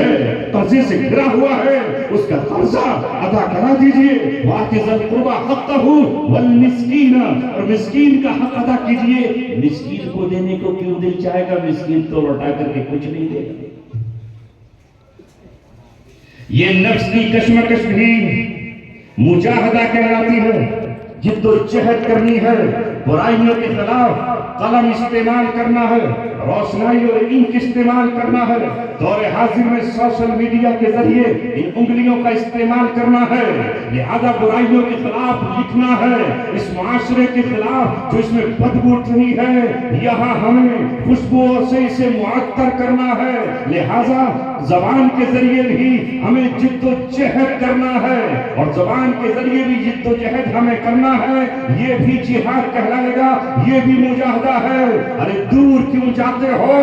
ہے، قرضے سے گھرا ہوا ہے، اس کا قرضہ ادا کرا دیجئے۔ وَآتِ ذَا الْقُرْبَىٰ حَقَّهُ وَالْمِسْكِينَ، اور مسکین کا حق ادا کیجئے۔ مسکین کو دینے کو کیوں دل چاہے گا؟ مسکین تو لوٹا کر کے کچھ نہیں دے گا۔ یہ نفس کی کشمکش بھی مجاہدہ کہلاتی ہے، جد و جہد کرنی ہے، برائیوں کے خلاف قلم استعمال کرنا ہے، روشنائی اور انک استعمال کرنا ہے، دور حاضر میں سوشل میڈیا کے ذریعے ان انگلیوں کا استعمال کرنا ہے، لہذا برائیوں کے خلاف لکھنا ہے، اس معاشرے کے خلاف جو اس میں بدبو اٹھ رہی ہے یہاں ہمیں خوشبوؤں سے اسے معطر کرنا ہے، لہذا زبان کے ذریعے بھی ہمیں جد و جہد کرنا ہے، اور زبان کے ذریعے بھی جد و جہد ہمیں کرنا ہے۔ یہ بھی جہاد کہلائے گا، یہ بھی مجاہدہ ہے۔ ارے دور کیوں جاتے ہو؟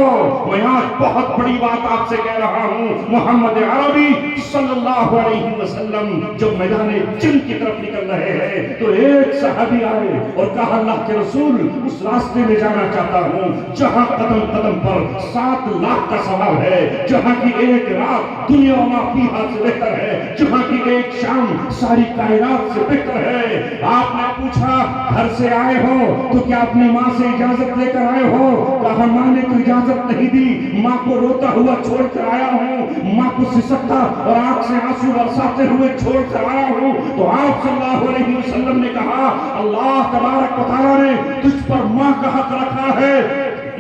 میں آج بہت بڑی بات آپ سے کہہ رہا ہوں۔ محمد عربی صلی اللہ علیہ وسلم جب میدان جنگ کی طرف نکل رہے ہیں تو ایک صحابی آئے اور کہا اللہ کے رسول اس راستے میں جانا چاہتا ہوں جہاں قدم قدم پر 7 لاکھ کا ثواب ہے، جہاں کی ایک رات دنیا و ما فیہا سے بہتر ہے، جہاں کی ایک شام ساری کائنات سے بہتر ہے۔ آپ نے پوچھا گھر سے آئے ہو تو کیا اپنی ماں سے اجازت لے کر آئے ہو؟ کہا ماں نے تو اجازت نہیں دی، ماں کو روتا ہوا چھوڑ کر آیا ہوں، ماں کو سسکتا اور آنکھ سے آنسو برساتے ہوئے چھوڑ کر آیا ہوں۔ تو آپ صلی اللہ علیہ وسلم نے کہا اللہ تبارک و تعالیٰ نے تجھ پر ماں کا حق رکھا ہے،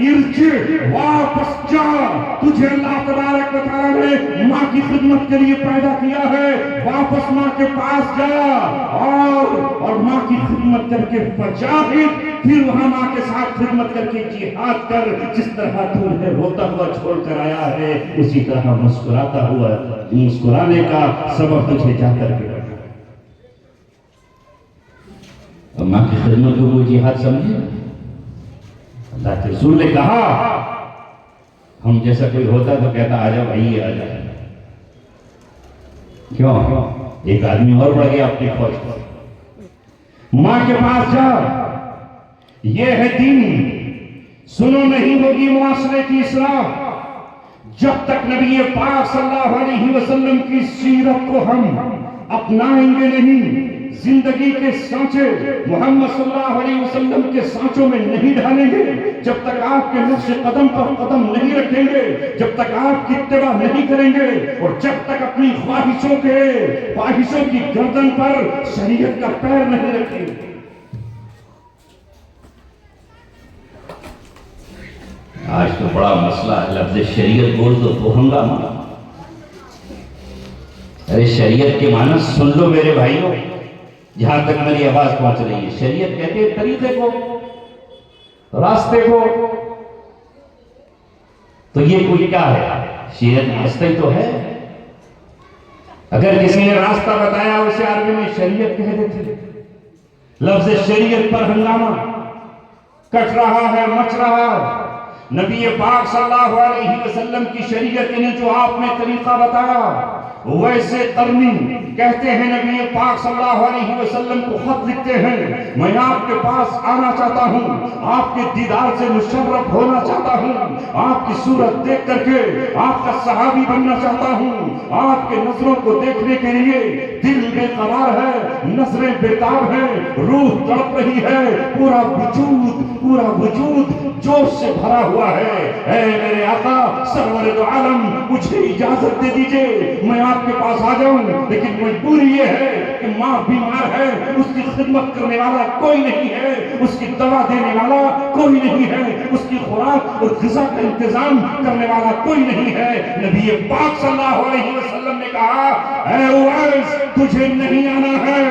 ارجع، واپس جا، تجھے اللہ تبارک و تعالیٰ نے ماں کی خدمت کے لیے پیدا کیا ہے، واپس ماں کے پاس جا اور ماں کی خدمت کر کے فجاہد، پھر وہاں ماں کے ساتھ خدمت کر کے جہاد کر، جس طرح تو انہیں روتا ہوا چھوڑ کر آیا ہے اسی طرح مسکراتا ہوا، مسکرانے کا سبب تجھے جا کر کے ماں کی خدمت کو وہ جہاد سمجھے۔ اللہ کے رسول نے کہا ہم جیسا کوئی ہوتا تو کہتا آجا بھائی آجا، کیوں؟ ایک آدمی اور بڑھ گیا اپنی فوج پر۔ ماں کے پاس جا، یہ ہے دین، سنو نہیں ہوگی معاشرے کی اصلاح جب تک نبی پاک صلی اللہ علیہ وسلم کی سیرت کو ہم اپنائیں گے نہیں، زندگی کے سانچے محمد صلی اللہ علیہ وسلم کے سانچوں میں نہیں ڈھالیں گے، جب تک آپ کے نقش قدم پر قدم نہیں رکھیں گے، جب تک آپ کی اتباع نہیں کریں گے، اور جب تک اپنی خواہشوں کی گردن پر شریعت کا پیر نہیں رکھیں گے۔ آج تو بڑا مسئلہ ہے، لفظ شریعت بول دو تو ہنگامہ۔ ارے شریعت کے معنی سن لو میرے بھائیوں، جہاں تک میری آواز پہنچ رہی ہے۔ شریعت کہتے ہیں طریقے کو، راستے کو۔ تو یہ کوئی کیا ہے؟ شریعت راستہ ہی تو ہے۔ اگر کسی نے راستہ بتایا اسے عربی میں شریعت کہہ دیتے۔ لفظ شریعت پر ہنگامہ کٹ رہا ہے، مچ رہا ہے۔ نبی پاک صلی اللہ علیہ وسلم کی شریعت نے جو آپ نے طریقہ بتایا ویسے کرنی، کہتے ہیں نبی پاک صلی اللہ علیہ وسلم کو خط لکھتے ہیں میں آپ کے پاس آنا چاہتا ہوں، آپ کے دیدار سے مشرف ہونا چاہتا ہوں، آپ کی صورت دیکھ کر کے آپ کا صحابی بننا چاہتا ہوں، آپ کے نظروں کو دیکھنے کے لیے دل بے قرار ہے، نظریں بیتاب ہیں، روح تڑپ رہی ہے، پورا وجود جوش سے بھرا ہوا ہے۔ اے میرے آقا سرور دو عالم، مجھے اجازت دے دیجئے میں آپ کے پاس آ جاؤں، لیکن مجبوری یہ ہے کہ ماں بیمار ہے، اس کی خدمت کرنے والا کوئی نہیں ہے، اس کی دوا دینے والا کوئی نہیں ہے، اس کی خوراک اور غذا کا انتظام کرنے والا کوئی نہیں ہے۔ نبی پاک صلی اللہ علیہ وسلم نے کہا اے اویس تجھے نہیں آنا ہے،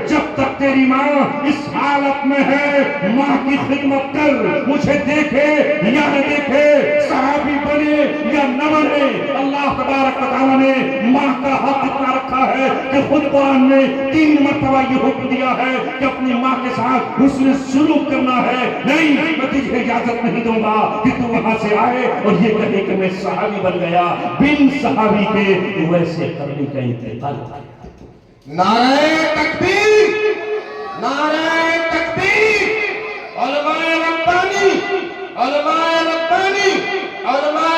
جب تک تیری ماں اس حالت میں ہے ماں کی خدمت کر، مجھے دیکھے یا نہ دیکھے، صحابی بنے یا نہ بنے، اللہ تبارک و تعالیٰ نے ماں کا حق اتنا رکھا ہے کہ خود قرآن نے 3 مرتبہ یہ حکم دیا ہے کہ اپنی ماں کے ساتھ حسن سلوک کرنا ہے۔ نہیں، میں تجھے اجازت نہیں دوں گا کہ تو وہاں سے آئے اور یہ کہے کہ میں صحابی بن گیا، بن صحابی کے ویسے کرنے کا انتقال۔ نعرہ تکبیر، نعرہ تکبیر، علماء ربانی، علماء ربانی، علماء